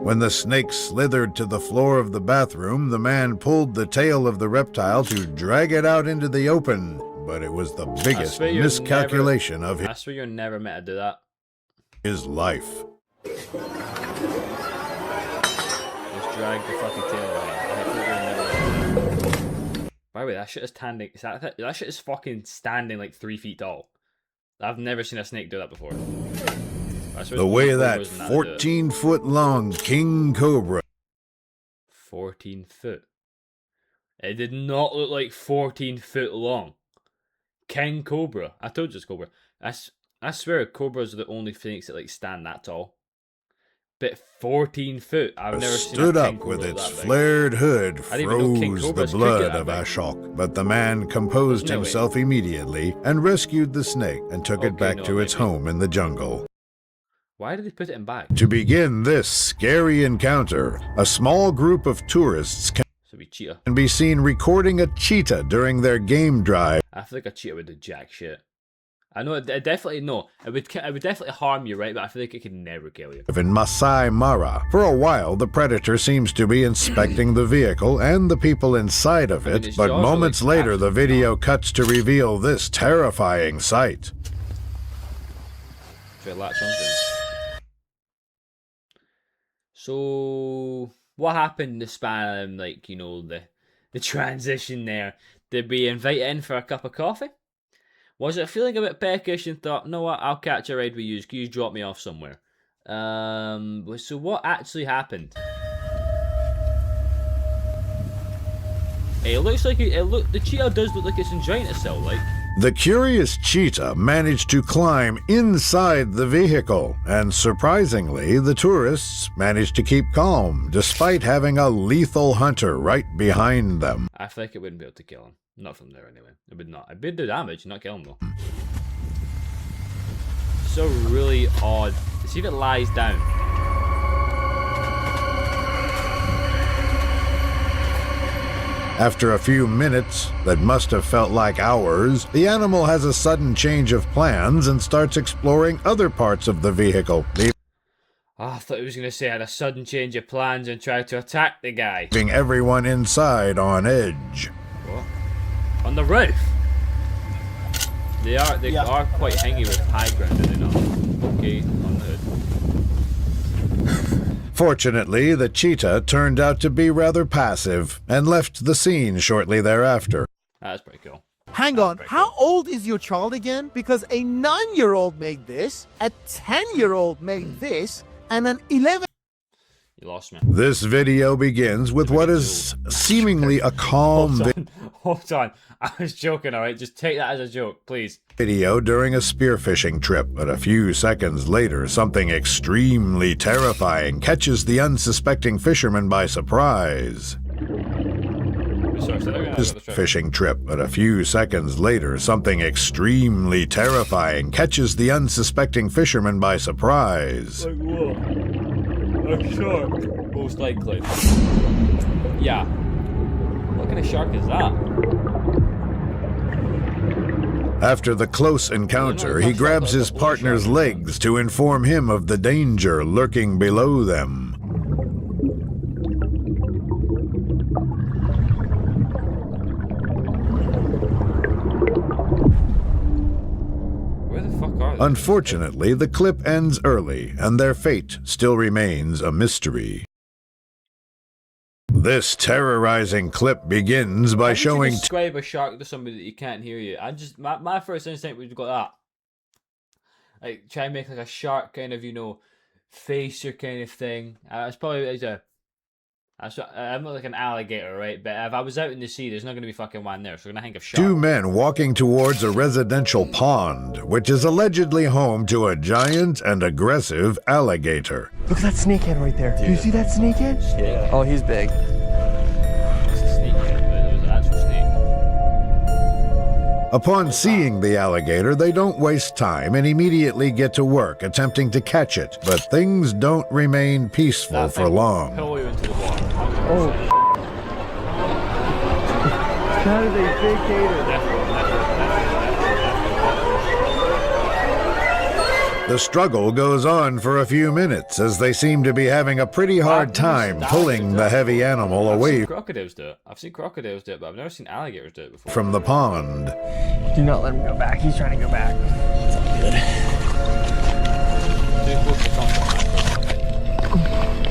Speaker 3: When the snake slithered to the floor of the bathroom, the man pulled the tail of the reptile to drag it out into the open. But it was the biggest miscalculation of
Speaker 1: I swear you're never meant to do that.
Speaker 3: his life.
Speaker 1: Just drag the fucking tail away. By the way, that shit is standing. That shit is fucking standing like 3 feet tall. I've never seen a snake do that before.
Speaker 3: The way that 14-foot-long king cobra
Speaker 1: 14 foot. It did not look like 14 foot long. King cobra. I told you it's cobra. I swear cobras are the only snakes that like stand that tall. But 14 foot. I've never seen
Speaker 3: stood
Speaker 1: a
Speaker 3: up
Speaker 1: king
Speaker 3: with
Speaker 1: cobra
Speaker 3: its
Speaker 1: that big.
Speaker 3: flared hood,
Speaker 1: I didn't even know king
Speaker 3: froze the
Speaker 1: cobras could
Speaker 3: blood
Speaker 1: get that
Speaker 3: of
Speaker 1: big.
Speaker 3: Ashok. But the man composed
Speaker 1: No way.
Speaker 3: himself immediately and rescued the snake and took it
Speaker 1: Okay,
Speaker 3: back
Speaker 1: no,
Speaker 3: to its
Speaker 1: maybe.
Speaker 3: home in the jungle.
Speaker 1: Why did they put it in back?
Speaker 3: To begin this scary encounter, a small group of tourists
Speaker 1: So we cheetah.
Speaker 3: can be seen recording a cheetah during their game drive
Speaker 1: I feel like a cheetah would do jack shit. I know it definitely it would definitely harm you, right? But I feel like it could never kill you.
Speaker 3: in Masai Mara. For a while, the predator seems to be inspecting the vehicle and the people inside of
Speaker 1: I mean,
Speaker 3: it,
Speaker 1: its
Speaker 3: but
Speaker 1: jaws are
Speaker 3: moments
Speaker 1: like
Speaker 3: later, the
Speaker 1: absolute
Speaker 3: video cuts to reveal this terrifying sight.
Speaker 1: Try to latch onto it. So what happened in the span of, like, you know, the transition there? Did we invite in for a cup of coffee? Was it feeling a bit peckish and thought, no, what, I'll catch a ride with you. Can you drop me off somewhere? So what actually happened? It looks like the cheetah does look like it's enjoying itself, like.
Speaker 3: The curious cheetah managed to climb inside the vehicle, and surprisingly, the tourists managed to keep calm despite having a lethal hunter right behind them.
Speaker 1: I feel like it wouldn't be able to kill him. Not from there, anyway. It would not. It would do damage, not kill him, though. So really odd. See if it lies down.
Speaker 3: After a few minutes that must have felt like hours, the animal has a sudden change of plans and starts exploring other parts of the vehicle,
Speaker 1: Oh, I thought he was going to say I had a sudden change of plans and tried to attack the guy.
Speaker 3: leaving everyone inside on edge.
Speaker 1: What? On the roof? They are quite hangy with high ground, are they not? Okay, on the hood.
Speaker 3: Fortunately, the cheetah turned out to be rather passive and left the scene shortly thereafter.
Speaker 1: That's pretty cool.
Speaker 10: Hang on, how old is your child again? Because a 9-year-old made this, a 10-year-old made this, and an 11.
Speaker 1: You lost me.
Speaker 3: This video begins with what is seemingly a calm
Speaker 1: Hold on. I was joking, alright? Just take that as a joke, please.
Speaker 3: video during a spearfishing trip, but a few seconds later, something extremely terrifying catches the unsuspecting fisherman by surprise. his fishing trip, but a few seconds later, something extremely terrifying catches the unsuspecting fisherman by surprise.
Speaker 1: Like what? A shark. Most likely. Yeah. What kind of shark is that?
Speaker 3: After the close encounter, he grabs his partner's legs to inform him of the danger lurking below them.
Speaker 1: Where the fuck are they?
Speaker 3: Unfortunately, the clip ends early, and their fate still remains a mystery. This terrorizing clip begins by showing...
Speaker 1: describe a shark to somebody that you can't hear you. My first instinct was got that. Like, try and make like a shark kind of, you know, face or kind of thing. It's probably I'm not like an alligator, right? But if I was out in the sea, there's not going to be fucking one there, so I'm going to think of shark.
Speaker 3: Two men walking towards a residential pond, which is allegedly home to a giant and aggressive alligator.
Speaker 10: Look at that snakehead right there. Do you see that snakehead?
Speaker 9: Yeah. Oh, he's big.
Speaker 1: It's a snakehead, but it was an actual snake.
Speaker 3: Upon seeing the alligator, they don't waste time and immediately get to work attempting to catch it. But things don't remain peaceful for long.
Speaker 1: Pull you into the water.
Speaker 10: Oh. That is a big gator.
Speaker 3: The struggle goes on for a few minutes as they seem to be having a pretty hard time pulling the heavy animal away
Speaker 1: Crocodiles do it. I've seen crocodiles do it, but I've never seen alligators do it before.
Speaker 3: from the pond.
Speaker 10: Do not let him go back. He's trying to go back. It's all good.
Speaker 1: Too close to comfort.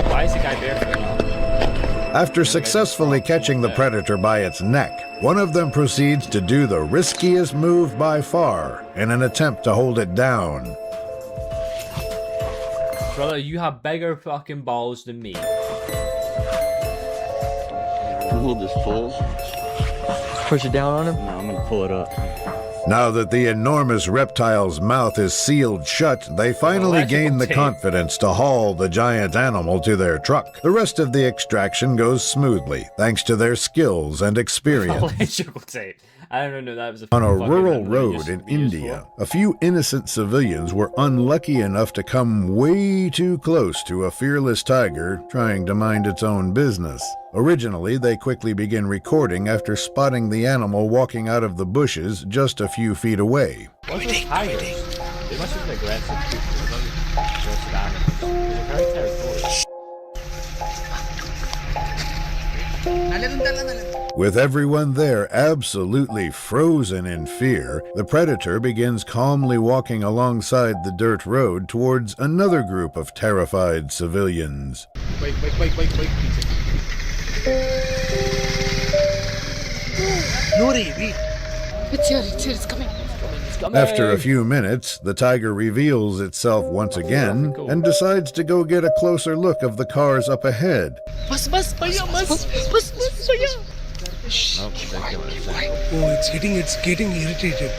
Speaker 1: Why is the guy barefoot?
Speaker 3: After successfully catching the predator by its neck, one of them proceeds to do the riskiest move by far in an attempt to hold it down.
Speaker 1: Brother, you have bigger fucking balls than me.
Speaker 9: Hold this full.
Speaker 10: Push it down on him.
Speaker 9: No, I'm gonna pull it up.
Speaker 3: Now that the enormous reptile's mouth is sealed shut, they finally gain the confidence to haul the giant animal to their truck. The rest of the extraction goes smoothly, thanks to their skills and experience.
Speaker 1: Electrical tape. I don't know that was a
Speaker 3: On a
Speaker 1: fucking
Speaker 3: rural
Speaker 1: thing
Speaker 3: road
Speaker 1: just
Speaker 3: in
Speaker 1: be used
Speaker 3: India,
Speaker 1: for.
Speaker 3: a few innocent civilians were unlucky enough to come way too close to a fearless tiger trying to mind its own business. Originally, they quickly begin recording after spotting the animal walking out of the bushes just a few feet away.
Speaker 1: What's with tigers? They must have been aggressive creatures. Aggressive animals. They're very territorial.
Speaker 3: With everyone there absolutely frozen in fear, the predator begins calmly walking alongside the dirt road towards another group of terrified civilians.
Speaker 1: Wait,
Speaker 7: Nuri, wait.
Speaker 6: It's coming.
Speaker 3: After a few minutes, the tiger reveals itself once again and decides to go get a closer look of the cars up ahead.
Speaker 7: Bas, bhaiya, bas, bhaiya. Oh, it's getting irritated.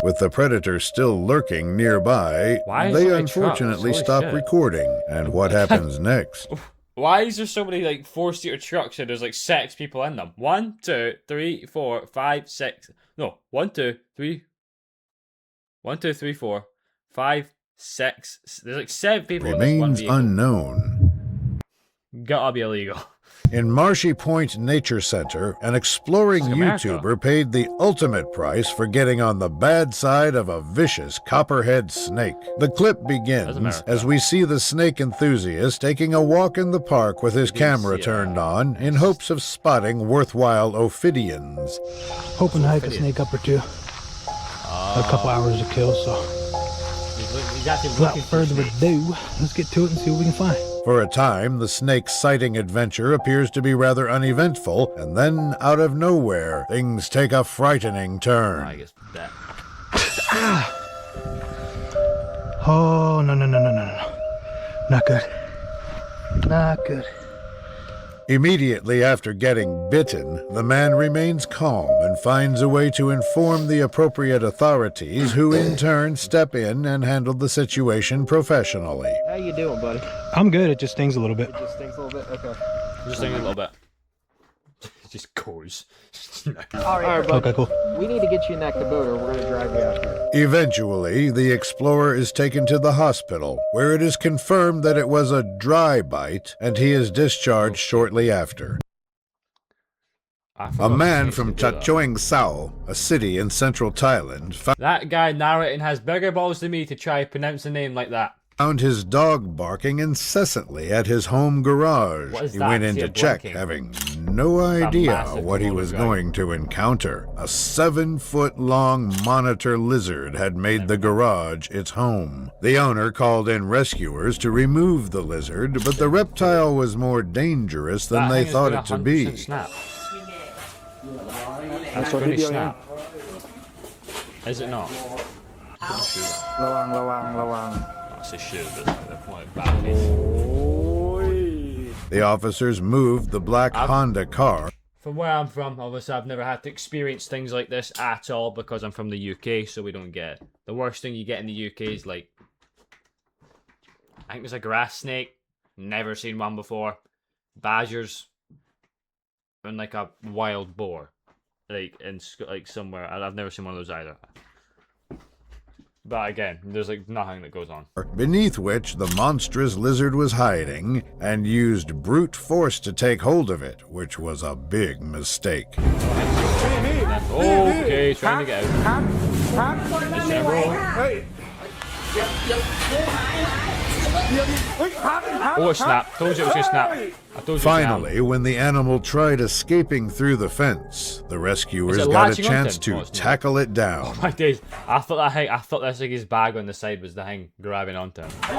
Speaker 3: With the predator still lurking nearby,
Speaker 1: Why is
Speaker 3: they
Speaker 1: there a
Speaker 3: unfortunately
Speaker 1: truck?
Speaker 3: stop
Speaker 1: Holy shit.
Speaker 3: recording. And what happens next?
Speaker 1: Why is there so many like 4-seater trucks and there's like 6 people in them? 1, 2, 3, 4, 5, 6. No, 1, 2, 3. 1, 2, 3, 4, 5, 6. There's like 7 people in this one
Speaker 3: Remains
Speaker 1: vehicle.
Speaker 3: unknown.
Speaker 1: Gotta be illegal.
Speaker 3: In Marshy Point Nature Center, an exploring
Speaker 1: This is America.
Speaker 3: YouTuber paid the ultimate price for getting on the bad side of a vicious copperhead snake. The clip begins
Speaker 1: America.
Speaker 3: as we see the snake enthusiast taking a walk in the park with his camera turned on in hopes of spotting worthwhile ophidians.
Speaker 7: Hoping to hike a snake up or two. A couple hours to kill, so
Speaker 1: He's actually
Speaker 7: without
Speaker 1: looking for
Speaker 7: further
Speaker 1: snakes.
Speaker 7: ado, let's get to it and see what we can find.
Speaker 3: For a time, the snake sighting adventure appears to be rather uneventful, and then, out of nowhere, things take a frightening turn.
Speaker 1: I guess that.
Speaker 7: Oh, no. Not good. Not good.
Speaker 3: Immediately after getting bitten, the man remains calm and finds a way to inform the appropriate authorities, who in turn step in and handle the situation professionally.
Speaker 10: How you doing, buddy?
Speaker 7: I'm good. It just stings a little bit.
Speaker 10: Just stings a little bit. Okay.
Speaker 1: Just thinking a little bit. just goes.
Speaker 10: All right, bud. Okay, cool. We need to get you in that Kubota. We're gonna drive you out here.
Speaker 3: Eventually, the explorer is taken to the hospital, where it is confirmed that it was a dry bite, and he is discharged shortly after. A man from Chachoeng Sao, a city in central Thailand,
Speaker 1: That guy narrating has bigger balls than me to try pronounce a name like that.
Speaker 3: found his dog barking incessantly at his home garage.
Speaker 1: What is
Speaker 3: He
Speaker 1: that?
Speaker 3: went in
Speaker 1: Is he
Speaker 3: to check,
Speaker 1: blinking?
Speaker 3: having no idea
Speaker 1: massive
Speaker 3: what he
Speaker 1: Komodo
Speaker 3: was
Speaker 1: dragon.
Speaker 3: going to encounter. A 7-foot-long monitor lizard had made the garage its home. The owner called in rescuers to remove the lizard, but the reptile was more dangerous than
Speaker 1: That
Speaker 3: they
Speaker 1: thing
Speaker 3: thought
Speaker 1: has
Speaker 3: it
Speaker 1: been
Speaker 3: to
Speaker 1: 100%
Speaker 3: be.
Speaker 1: Snap. That's going to snap. Is it not? That's a shoe.
Speaker 3: The officers moved the black Honda car
Speaker 1: From where I'm from, obviously I've never had to experience things like this at all because I'm from the UK, so we don't get it. The worst thing you get in the UK is like, I think there's a grass snake. Never seen one before. Badgers. And like a wild boar. Like in like somewhere. I've never seen one of those either. But again, there's like nothing that goes on.
Speaker 3: beneath which the monstrous lizard was hiding, and used brute force to take hold of it, which was a big mistake.
Speaker 1: Okay, trying to get out. Is General? Oh, it snapped. Told you it was gonna snap. I told you.
Speaker 3: Finally, when the animal tried escaping through the fence, the rescuers
Speaker 1: Is it
Speaker 3: got a
Speaker 1: latching onto
Speaker 3: chance
Speaker 1: him?
Speaker 3: to
Speaker 1: Oh, it's not.
Speaker 3: tackle it down.
Speaker 1: My days. I thought that's like his bag on the side was the thing grabbing onto him. That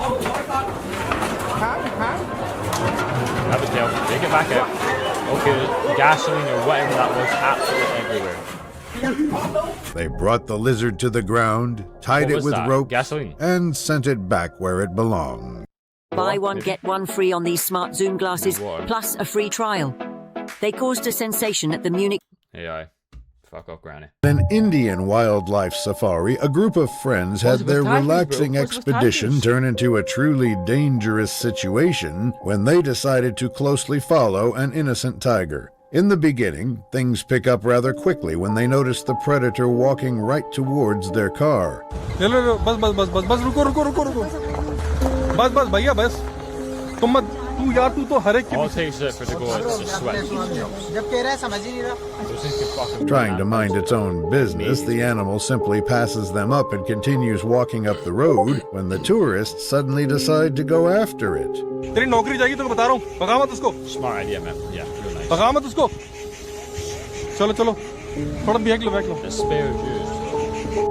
Speaker 1: was helpful. Take it back out. Okay, the gasoline or whatever that was absolutely everywhere.
Speaker 3: They brought the lizard to the ground, tied
Speaker 1: What
Speaker 3: it
Speaker 1: was
Speaker 3: with
Speaker 1: that?
Speaker 3: ropes,
Speaker 1: Gasoline?
Speaker 3: and sent it back where it belonged.
Speaker 12: Buy one, get one free on these smart zoom glasses,
Speaker 1: Water.
Speaker 12: plus a free trial. They caused a sensation at the Munich.
Speaker 1: AI. Fuck off, Granny.
Speaker 3: An Indian wildlife safari, a group of friends
Speaker 1: What's
Speaker 3: had
Speaker 1: with
Speaker 3: their
Speaker 1: tigers, bro?
Speaker 3: relaxing
Speaker 1: What's with
Speaker 3: expedition
Speaker 1: tigers?
Speaker 3: turn into a truly dangerous situation when they decided to closely follow an innocent tiger. In the beginning, things pick up rather quickly when they notice the predator walking right towards their car.
Speaker 1: All it takes is for to go is to sweat.
Speaker 3: Trying to mind its own business, the animal simply passes them up and continues walking up the road when the tourists suddenly decide to go after it.
Speaker 1: Smart idea, man. Yeah, real nice. The spare juice.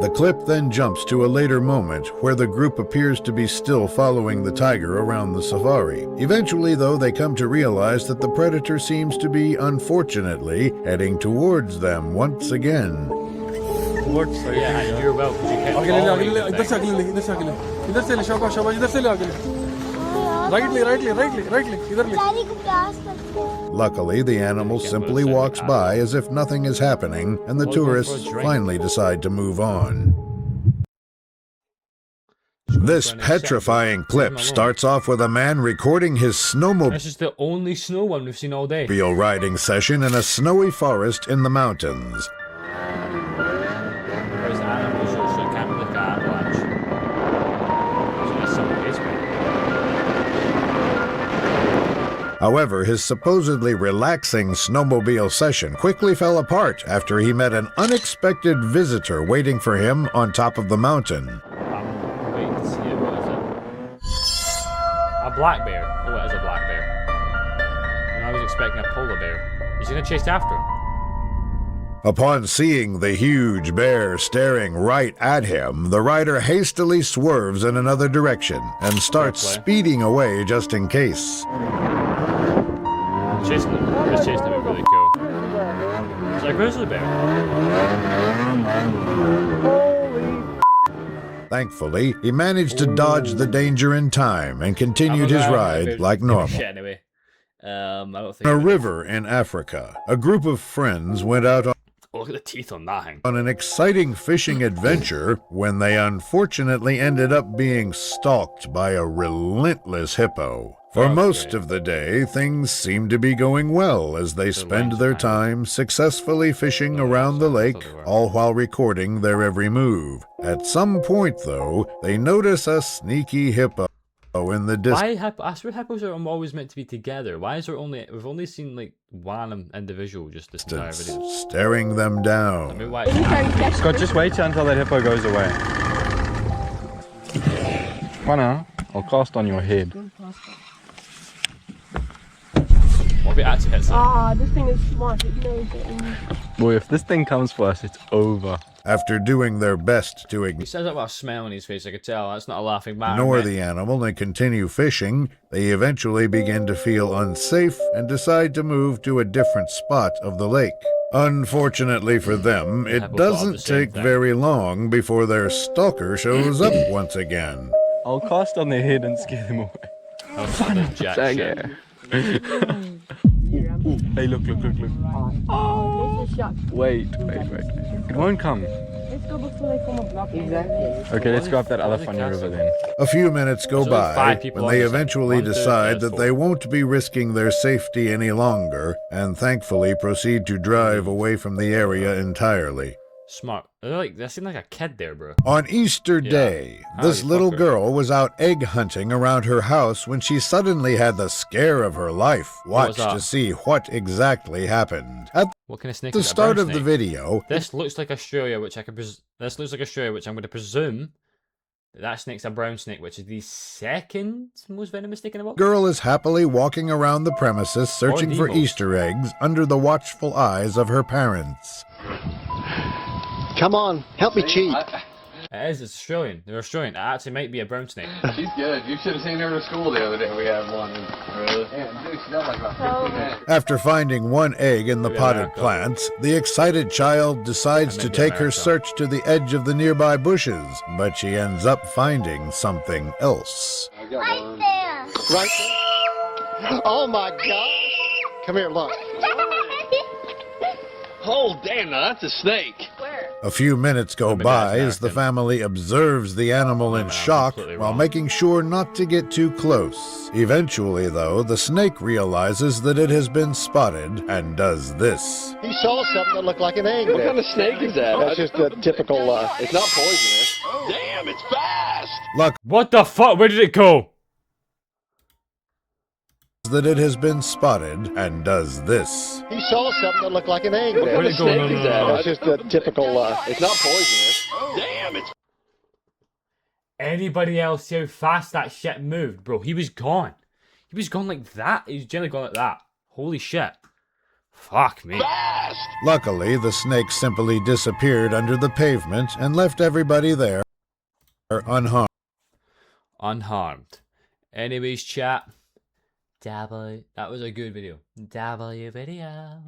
Speaker 3: The clip then jumps to a later moment where the group appears to be still following the tiger around the safari. Eventually, though, they come to realize that the predator seems to be, unfortunately, heading towards them once again.
Speaker 1: Yeah, and you're well because you kept following the thing.
Speaker 3: Luckily, the animal simply walks by as if nothing is happening, and the tourists finally decide to move on. This petrifying clip starts off with a man recording his snowmobile
Speaker 1: This is the only snow one we've seen all day.
Speaker 3: riding session in a snowy forest in the mountains.
Speaker 1: Where's the animal show? So it can't be like an avalanche. So that's some basement.
Speaker 3: However, his supposedly relaxing snowmobile session quickly fell apart after he met an unexpected visitor waiting for him on top of the mountain.
Speaker 1: I'm waiting to see it. What is it? A black bear. Oh, it is a black bear. And I was expecting a polar bear. He's gonna chase after him.
Speaker 3: Upon seeing the huge bear staring right at him, the rider hastily swerves in another direction and starts speeding away just in case.
Speaker 1: Chasing him. Just chasing him would be really cool. It's like a grizzly bear.
Speaker 3: Thankfully, he managed to dodge the danger in time and continued his ride like normal.
Speaker 1: Shit, anyway. I don't think.
Speaker 3: In a river in Africa, a group of friends went out
Speaker 1: Oh, look at the teeth on that thing.
Speaker 3: on an exciting fishing adventure when they unfortunately ended up being stalked by a relentless hippo. For most of the day, things seem to be going well as they spend their time successfully fishing around the lake, all while recording their every move. At some point, though, they notice a sneaky hippo in the distance.
Speaker 1: I swear hippos are always meant to be together. Why is there only... We've only seen, like, one individual just this entire video.
Speaker 3: Staring them down.
Speaker 1: Maybe why...
Speaker 9: Scott, just wait until that hippo goes away. Come on now. I'll cast on your head.
Speaker 1: What if it actually hits it?
Speaker 6: This thing is smart. It knows it.
Speaker 9: Boy, if this thing comes for us, it's over.
Speaker 3: After doing their best to
Speaker 1: He says that with a smile on his face, I could tell. That's not a laughing matter.
Speaker 3: ignore
Speaker 1: mate.
Speaker 3: the animal and continue fishing, they eventually begin to feel unsafe and decide to move to a different spot of the lake. Unfortunately for them, it
Speaker 1: Hippos are the
Speaker 3: doesn't
Speaker 1: same
Speaker 3: take
Speaker 1: thing.
Speaker 3: very long before their stalker shows up once again.
Speaker 9: I'll cast on their head and scare them away.
Speaker 1: Oh, fuck this jack
Speaker 9: Dang
Speaker 1: shit.
Speaker 9: it. Hey, look.
Speaker 6: Oh!
Speaker 9: Wait. It won't come.
Speaker 6: Let's go before they come up block. Exactly.
Speaker 9: Okay, let's go up that other funny river then.
Speaker 3: A few minutes go
Speaker 1: There's only
Speaker 3: by
Speaker 1: 5 people
Speaker 3: when
Speaker 1: on
Speaker 3: they
Speaker 1: this thing.
Speaker 3: eventually
Speaker 1: 1, 2,
Speaker 3: decide
Speaker 1: 3,
Speaker 3: that they
Speaker 1: 4.
Speaker 3: won't be risking their safety any longer and thankfully proceed to drive away from the area entirely.
Speaker 1: Smart. They seem like a kid there, bro.
Speaker 3: On Easter Day, this
Speaker 1: Howdy,
Speaker 3: little
Speaker 1: fucker.
Speaker 3: girl was out egg hunting around her house when she suddenly had the scare of her life.
Speaker 1: What was
Speaker 3: Watch to
Speaker 1: that?
Speaker 3: see what exactly happened. At
Speaker 1: What kind of snake
Speaker 3: the
Speaker 1: is it? A
Speaker 3: start
Speaker 1: brown
Speaker 3: of the
Speaker 1: snake?
Speaker 3: video,
Speaker 1: This looks like Australia, which I could this looks like Australia, which I'm going to presume that snake's a brown snake, which is the second most venomous snake in the world.
Speaker 3: girl is happily walking around the premises searching
Speaker 1: the
Speaker 3: for
Speaker 1: most.
Speaker 3: Easter eggs under the watchful eyes of her parents.
Speaker 10: Come on, help me cheat.
Speaker 1: It is. It's Australian. They're Australian. It actually might be a brown snake.
Speaker 13: She's good. You should have seen her at school the other day. We had one. Really? Yeah, dude, she smelled like about 15 eggs.
Speaker 3: After finding one egg in the
Speaker 1: Maybe
Speaker 3: potted
Speaker 1: America.
Speaker 3: plants, the excited child decides to
Speaker 1: Maybe
Speaker 3: take her
Speaker 1: America.
Speaker 3: search to the edge of the nearby bushes, but she ends up finding something else.
Speaker 13: I got one.
Speaker 10: Right there. Oh my gosh. Come here, look.
Speaker 13: Oh, damn, now that's a snake.
Speaker 3: A few minutes go
Speaker 1: Maybe
Speaker 3: by
Speaker 1: that's
Speaker 3: as the
Speaker 1: American.
Speaker 3: family observes the animal in
Speaker 1: Maybe I'm
Speaker 3: shock
Speaker 1: completely
Speaker 3: while
Speaker 1: wrong.
Speaker 3: making sure not to get too close. Eventually, though, the snake realizes that it has been spotted and does this.
Speaker 10: He saw something that looked like an egg
Speaker 13: What
Speaker 10: there.
Speaker 13: kind of snake is that?
Speaker 10: That's just a typical,
Speaker 13: It's not poisonous. Damn, it's fast.
Speaker 3: Luck
Speaker 1: What the fuck? Where did it go?
Speaker 3: that it has been spotted and does this.
Speaker 10: he saw something that looked like an egg
Speaker 13: What
Speaker 10: there.
Speaker 13: kind
Speaker 1: Where'd
Speaker 13: of
Speaker 1: it go? No,
Speaker 13: snake
Speaker 1: no,
Speaker 13: is
Speaker 1: no,
Speaker 13: that?
Speaker 1: no.
Speaker 10: That's just a typical,
Speaker 13: It's not poisonous. Damn, it's
Speaker 1: Anybody else see how fast that shit moved, bro? He was gone. He was gone like that. He was generally gone like that. Holy shit. Fuck me.
Speaker 13: fast.
Speaker 3: Luckily, the snake simply disappeared under the pavement and left everybody there unharmed.
Speaker 1: Unharmed. Anyways, chat. That was a good video. W video.